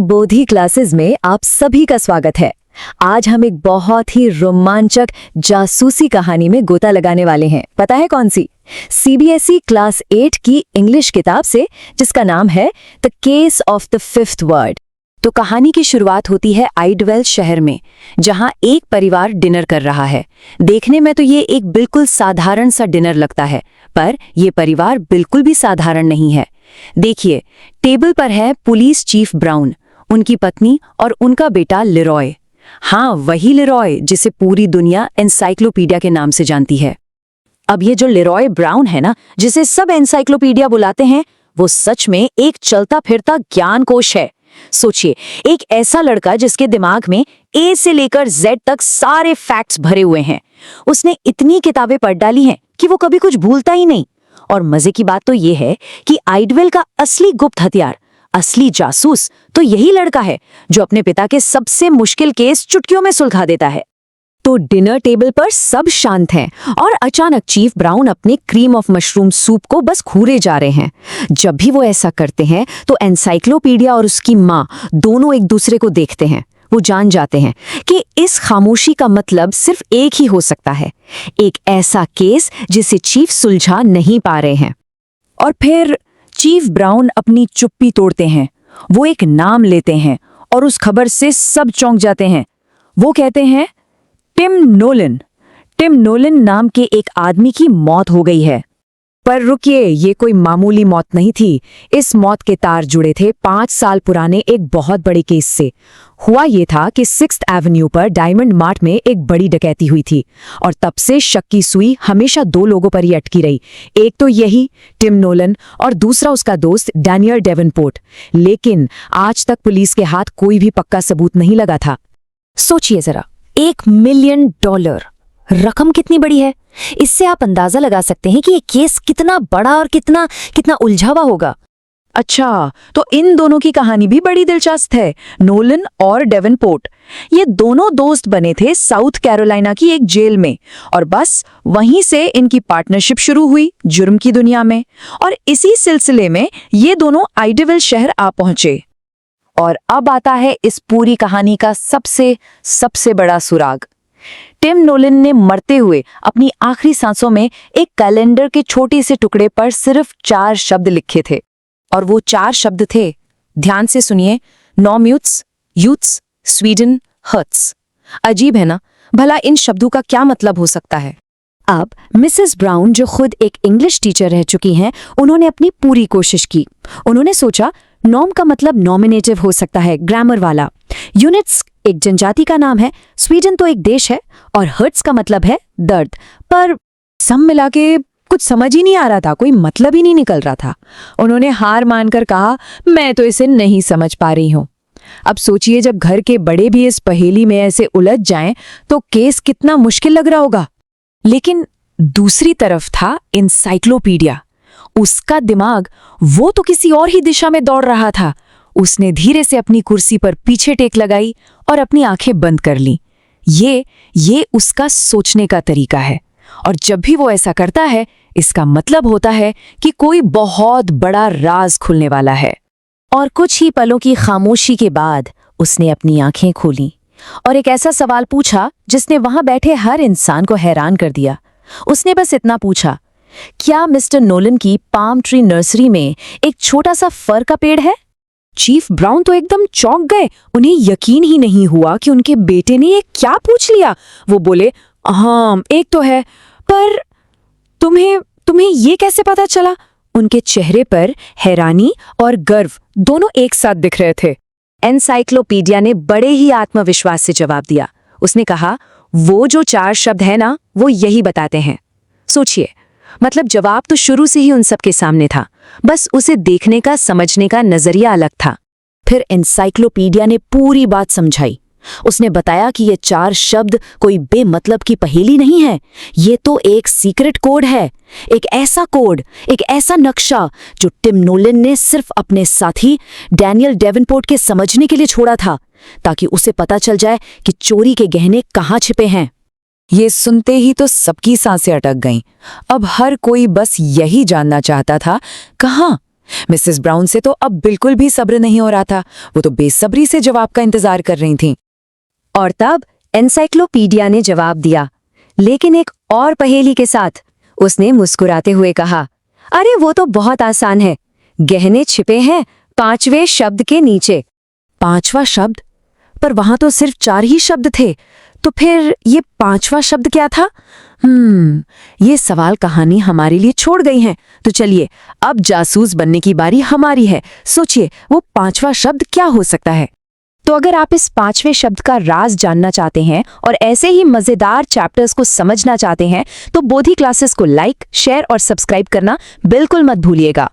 Bodhi classes में आप सभी का स्वागत है। आज हम एक बहुत ही रोमांचक जासूसी कहानी में गोता लगाने वाले हैं। पता है कौन सी? सीबीएसई क्लास 8 की इंग्लिश किताब से, जिसका नाम है the case of the fifth word. तो कहानी की शुरुआत होती है आइडवेल शहर में, जहां एक परिवार डिनर कर रहा है। देखने में तो ये एक बिल्कुल साधारण सा डिनर लगता है, पर यह परिवार बिल्कुल भी साधारण नहीं है। देखिए, टेबल पर है पुलिस चीफ ब्राउन, उनकी पत्नी और उनका बेटा लेरॉय। हाँ, वही लेरॉय जिसे पूरी दुनिया एनसाइक्लोपीडिया के नाम से जानती है। अब ये जो लेरॉय ब्राउन है ना, जिसे सब एनसाइक्लोपीडिया बुलाते हैं, वो सच में एक चलता फिरता ज्ञान कोश है। सोचिए, एक ऐसा लड़का जिसके दिमाग में ए से लेकर जेड तक सारे फैक्ट्स भरे हुए हैं। उसने इतनी किताबें पढ़ डाली हैं कि वो कभी कुछ भूलता ही नहीं। और मजे की बात तो ये है कि आइडवेल का असली गुप्त हथियार, असली जासूस तो यही लड़का है, जो अपने पिता के सबसे मुश्किल केस चुटकियों में सुलझा देता है। तो डिनर टेबल पर सब शांत हैं और अचानक चीफ ब्राउन अपने क्रीम ऑफ मशरूम सूप को बस घूरे जा रहे हैं। जब भी वो ऐसा करते हैं तो एनसाइक्लोपीडिया और उसकी माँ दोनों एक दूसरे को देखते हैं। वो जान जाते हैं कि इस खामोशी का मतलब सिर्फ एक ही हो सकता है, एक ऐसा केस जिसे चीफ सुलझा नहीं पा रहे हैं। और फिर चीफ ब्राउन अपनी चुप्पी तोड़ते हैं। वो एक नाम लेते हैं और उस खबर से सब चौंक जाते हैं। वो कहते हैं, टिम नोलन। टिम नोलन नाम के एक आदमी की मौत हो गई है। पर रुकिए, ये कोई मामूली मौत नहीं थी। इस मौत के तार जुड़े थे 5 साल पुराने एक बहुत बड़े केस से। हुआ ये था कि 6th एवेन्यू पर डायमंड मार्ट में एक बड़ी डकैती हुई थी और तब से शक की सुई हमेशा 2 लोगों पर ही अटकी रही। एक तो यही टिम नोलन और दूसरा उसका दोस्त डैनियल डेवनपोर्ट। लेकिन आज तक पुलिस के हाथ कोई भी पक्का सबूत नहीं लगा था। सोचिए जरा, $1 मिलियन, रकम कितनी बड़ी है। इससे आप अंदाजा लगा सकते हैं कि ये केस कितना बड़ा और कितना उलझा हुआ होगा। अच्छा, तो इन दोनों की कहानी भी बड़ी दिलचस्प है। नोलन और डेवनपोर्ट, ये दोनों दोस्त बने थे साउथ कैरोलिना की एक जेल में, और बस वहीं से इनकी पार्टनरशिप शुरू हुई जुर्म की दुनिया में। और इसी सिलसिले में ये दोनों आइडवेल शहर आ पहुंचे। और अब आता है इस पूरी कहानी का सबसे बड़ा सुराग। टिम नोलन ने मरते हुए अपनी आखिरी सांसों में एक कैलेंडर के छोटे से टुकड़े पर सिर्फ 4 शब्द लिखे थे, और वो 4 शब्द थे, ध्यान से सुनिए, नॉम्यूट्स, यूथ्स, स्वीडन, हर्ट्स। अजीब है ना? भला इन शब्दों का क्या मतलब हो सकता है? अब मिसेस ब्राउन, जो खुद एक इंग्लिश टीचर रह चुकी हैं, उन्होंने अपनी पूरी कोशिश की। उन्होंने सोचा, नॉम का मतलब नॉमिनेटिव हो सकता है, ग्रामर वाला। यूनिट्स एक जनजाति का नाम है, स्वीडन तो एक देश है, और हर्ट्स का मतलब है दर्द। पर सब मिला के कुछ समझ ही नहीं आ रहा था, कोई मतलब ही नहीं निकल रहा था। उन्होंने हार मानकर कहा, मैं तो इसे नहीं समझ पा रही हूं। अब सोचिए, जब घर के बड़े भी इस पहेली में ऐसे उलझ जाएं तो केस कितना मुश्किल लग रहा होगा। लेकिन दूसरी तरफ था एनसाइक्लोपीडिया। उसका दिमाग वो तो किसी और ही दिशा में दौड़ रहा था। उसने धीरे से अपनी कुर्सी पर पीछे टेक लगाई और अपनी आंखें बंद कर ली। ये उसका सोचने का तरीका है, और जब भी वो ऐसा करता है, इसका मतलब होता है कि कोई बहुत बड़ा राज खुलने वाला है। और कुछ ही पलों की खामोशी के बाद उसने अपनी आंखें खोली और एक ऐसा सवाल पूछा जिसने वहां बैठे हर इंसान को हैरान कर दिया। उसने बस इतना पूछा, क्या मिस्टर नोलन की पाम ट्री नर्सरी में एक छोटा सा फर का पेड़ है? चीफ ब्राउन तो एकदम चौंक गए। उन्हें यकीन ही नहीं हुआ कि उनके बेटे ने ये क्या पूछ लिया। वो बोले, हाँ, एक तो है, पर तुम्हें ये कैसे पता चला? उनके चेहरे पर हैरानी और गर्व दोनों एक साथ दिख रहे थे। एनसाइक्लोपीडिया ने बड़े ही आत्मविश्वास से जवाब दिया। उसने कहा, वो जो 4 शब्द है ना, वो यही बताते हैं। सोचिए, मतलब जवाब तो शुरू से ही उन सबके सामने था, बस उसे देखने का, समझने का नजरिया अलग था। फिर एनसाइक्लोपीडिया ने पूरी बात समझाई। उसने बताया कि ये 4 शब्द कोई बेमतलब की पहेली नहीं है। ये तो एक सीक्रेट कोड है, एक ऐसा कोड, एक ऐसा नक्शा जो टिम नोलन ने सिर्फ अपने साथी डैनियल डेवनपोर्ट के समझने के लिए छोड़ा था, ताकि उसे पता चल जाए कि चोरी के गहने कहाँ छिपे हैं। ये सुनते ही तो सबकी सांसें अटक गईं। अब हर कोई बस यही जानना चाहता था, कहाँ मिसेस ब्राउन से तो अब बिल्कुल भी सब्र नहीं हो रहा था। वो तो बेसब्री से जवाब का इंतजार कर रही थीं। और तब एनसाइक्लोपीडिया ने जवाब दिया, लेकिन एक और पहेली के साथ। उसने मुस्कुराते हुए कहा, अरे वो तो बहुत आसान है। गहने छिपे हैं 5वें शब्द के नीचे। 5वां शब्द? पर वहां तो सिर्फ 4 ही शब्द थे। तो फिर ये 5वां शब्द क्या था? ये सवाल कहानी हमारे लिए छोड़ गई है। तो चलिए, अब जासूस बनने की बारी हमारी है। सोचिए, वो 5वां शब्द क्या हो सकता है? तो अगर आप इस 5वें शब्द का राज जानना चाहते हैं और ऐसे ही मजेदार चैप्टर्स को समझना चाहते हैं, तो बोधी क्लासेस को लाइक, शेयर और सब्सक्राइब करना बिल्कुल मत भूलिएगा।